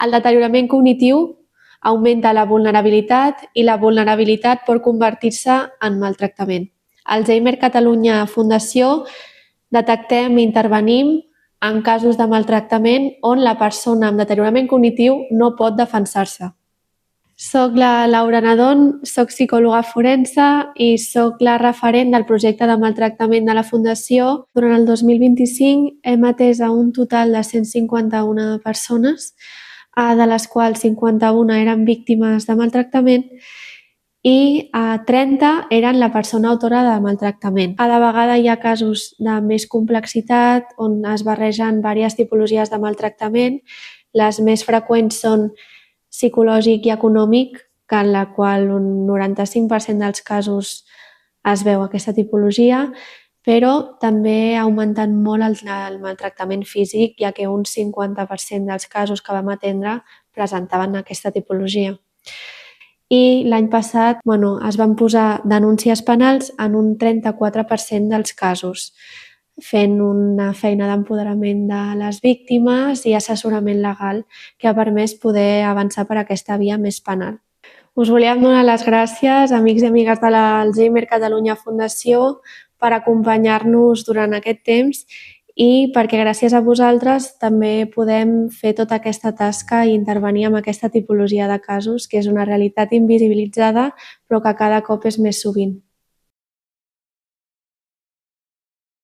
El deteriorament cognitiu augmenta la vulnerabilitat i la vulnerabilitat pot convertir-se en maltractament. Alzheimer Catalunya Fundació detectem i intervenim en casos de maltractament on la persona amb deteriorament cognitiu no pot defensar-se. Soc la Laura Nadón, soc psicòloga forense i soc la referent del projecte de maltractament de la Fundació. Durant el 2025 hem atès a un total de 151 persones, de les quals 51 eren víctimes de maltractament i 30 eren la persona autora de maltractament. Cada vegada hi ha casos de més complexitat on es barregen diverses tipologies de maltractament. Les més freqüents són psicològic i econòmic, en la qual un 95% dels casos es veu aquesta tipologia, però també ha augmentat molt el maltractament físic, ja que un 50% dels casos que vam atendre presentaven aquesta tipologia. I l'any passat es van posar denúncies penals en un 34% dels casos, fent una feina d'empoderament de les víctimes i assessorament legal que ha permès poder avançar per aquesta via més penal. Us volíem donar les gràcies, amics i amigues de l'Alzheimer Catalunya Fundació, per acompanyar-nos durant aquest temps i perquè gràcies a vosaltres també podem fer tota aquesta tasca i intervenir en aquesta tipologia de casos, que és una realitat invisibilitzada però que cada cop és més sovint.